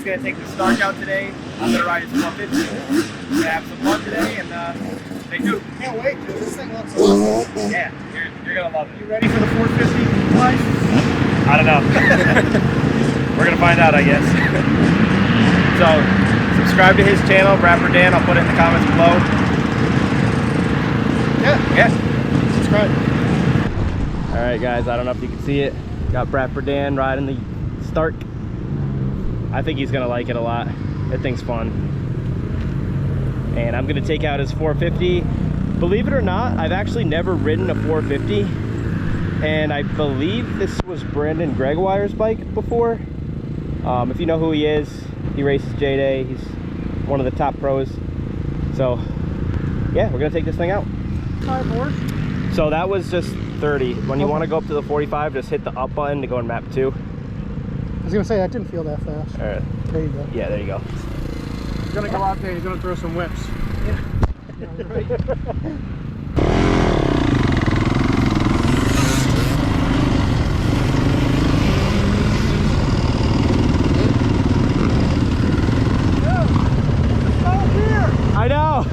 Brad's gonna take the Stark out today. I'm gonna ride his 450. We're gonna have some fun today and stay tuned. Can't wait, dude. This thing looks awesome. Yeah, you're gonna love it. You ready for the 450 life? I don't know. We're gonna find out, I guess. So subscribe to his channel, Rapper Dan. I'll put it in the comments below. Yeah. Subscribe. All right, guys. I don't know if you can see it. Got Rapper Dan riding the Stark. I think he's gonna like it a lot. That thing's fun. And I'm gonna take out his 450. Believe it or not, I've actually never ridden a 450. And I believe this was Brandon Gregoire's bike before. If you know who he is, he races J-Day. He's one of the top pros. So yeah, we're gonna take this thing out. So that was just 30. When you want to go up to the 45, just hit the up button to go in map 2. I was gonna say that didn't feel that fast. All right. There you go. Yeah, there you go. He's gonna go out there. He's gonna throw some whips. Yeah. I know.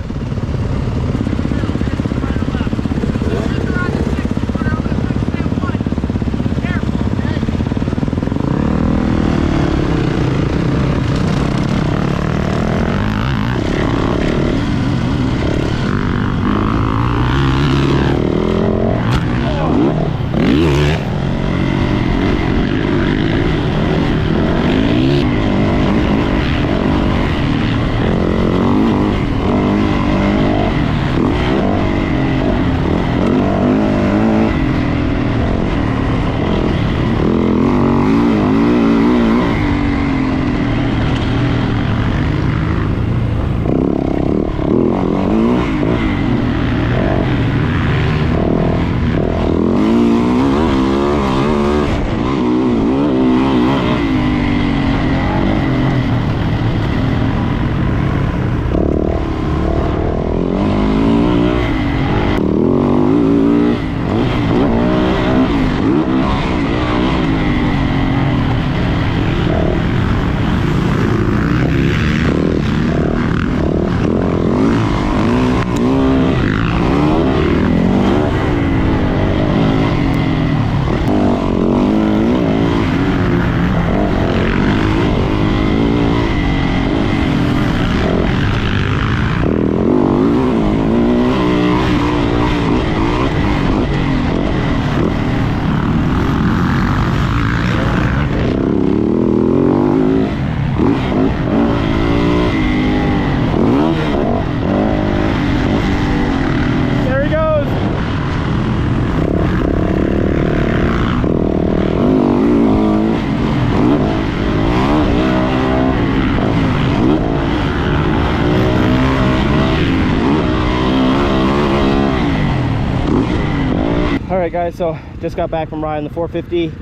Alright guys, so just got back from riding the 450,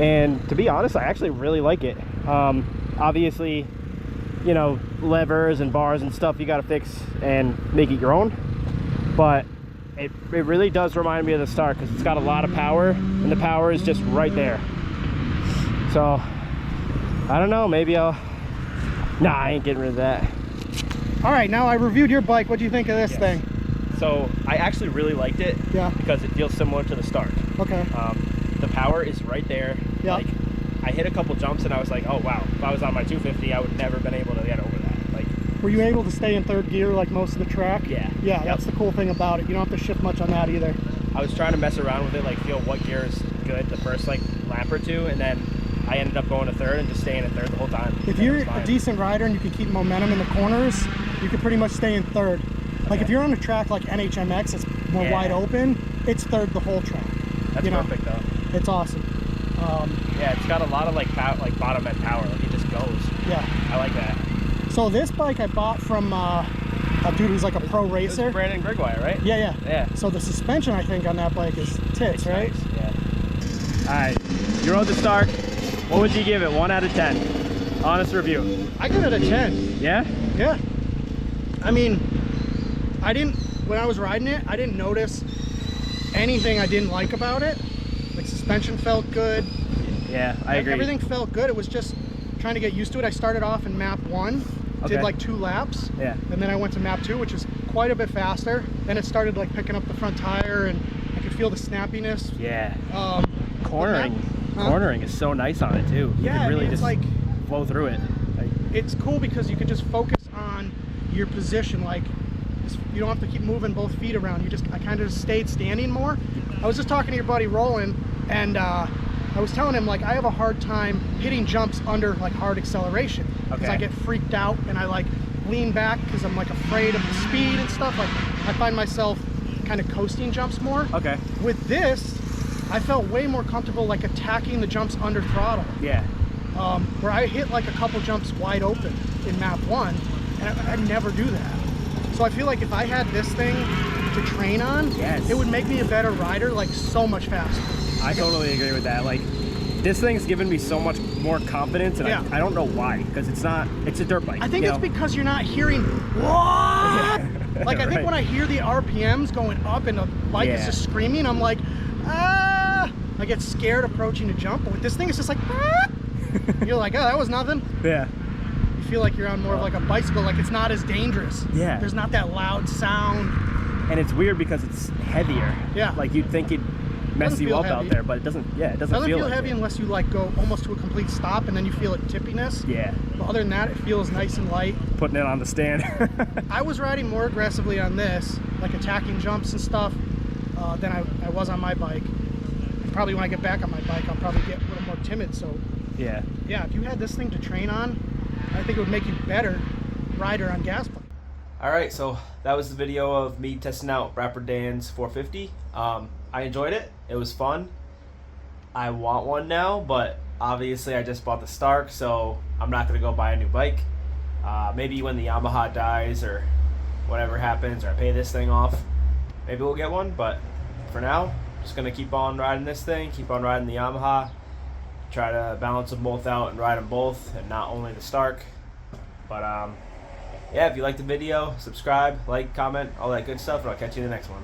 and to be honest, I actually really like it. Obviously, you know, levers and bars and stuff you got to fix and make it your own, but it really does remind me of the Stark because it's got a lot of power, and the power is just right there. So I don't know, maybe I'll... Nah, I ain't getting rid of that. Alright, now I reviewed your bike. What do you think of this thing? So I actually really liked it. Yeah. Because it feels similar to the Stark. Okay. The power is right there. Yeah. Like, I hit a couple jumps and I was like, oh wow, if I was on my 250, I would never been able to get over that. Like, were you able to stay in third gear like most of the track? Yeah. Yeah, that's the cool thing about it. You don't have to shift much on that either. I was trying to mess around with it, like feel what gear is good the first like lap or two, and then I ended up going to third and just staying in third the whole time. If you're a decent rider and you can keep momentum in the corners, you can pretty much stay in third. Like if you're on a track like NHMX, it's more wide open, it's third the whole track. That's perfect though. It's awesome. Yeah, it's got a lot of like bottom end power. Like it just goes. Yeah. I like that. So this bike I bought from a dude who's like a pro racer. It's Brandon Gregoire, right? Yeah. Yeah. So the suspension I think on that bike is tits, right? Nice. Yeah. All right, you rode the Stark. What would you give it? 1 out of 10. Honest review. I give it a 10. Yeah? Yeah. I mean, when I was riding it, I didn't notice anything I didn't like about it. Like suspension felt good. Yeah, I agree. Everything felt good. It was just trying to get used to it. I started off in map 1, did like 2 laps, and then I went to map 2, which is quite a bit faster. Then it started like picking up the front tire, and I could feel the snappiness. Yeah. Cornering is so nice on it too. You can really just like flow through it. It's cool because you can just focus on your position. Like, you don't have to keep moving both feet around. I kind of stayed standing more. I was just talking to your buddy Roland, and I was telling him, like, I have a hard time hitting jumps under like hard acceleration because I get freaked out and I like lean back because I'm like afraid of the speed and stuff. Like, I find myself kind of coasting jumps more. With this, I felt way more comfortable like attacking the jumps under throttle. Where I hit like a couple jumps wide open in map 1, and I never do that. So I feel like if I had this thing to train on, it would make me a better rider, like so much faster. I totally agree with that. Like, this thing's given me so much more confidence, and I don't know why, because it's a dirt bike. I think it's because you're not hearing, what? Like, I think when I hear the RPMs going up and the bike is just screaming, I'm like, ah! I get scared approaching a jump. But with this thing, it's just like, ah! You're like, oh, that was nothing. You feel like you're on more of like a bicycle, like it's not as dangerous. There's not that loud sound. And it's weird because it's heavier. Like, you'd think it'd mess you up out there, but it doesn't. It doesn't feel heavy unless you like go almost to a complete stop and then you feel it tippiness. But other than that, it feels nice and light. Putting it on the stand. I was riding more aggressively on this, like attacking jumps and stuff, than I was on my bike. Probably when I get back on my bike, I'll probably get a little more timid. So yeah, if you had this thing to train on, I think it would make you better rider on gas bike. All right, so that was the video of me testing out Rapper Dan's 450. I enjoyed it. It was fun. I want one now, but obviously I just bought the Stark, so I'm not going to go buy a new bike. Maybe when the Yamaha dies or whatever happens, or I pay this thing off, maybe we'll get one. But for now, just going to keep on riding this thing, keep on riding the Yamaha, try to balance them both out and ride them both, and not only the Stark. But yeah, if you liked the video, subscribe, like, comment, all that good stuff, and I'll catch you in the next one.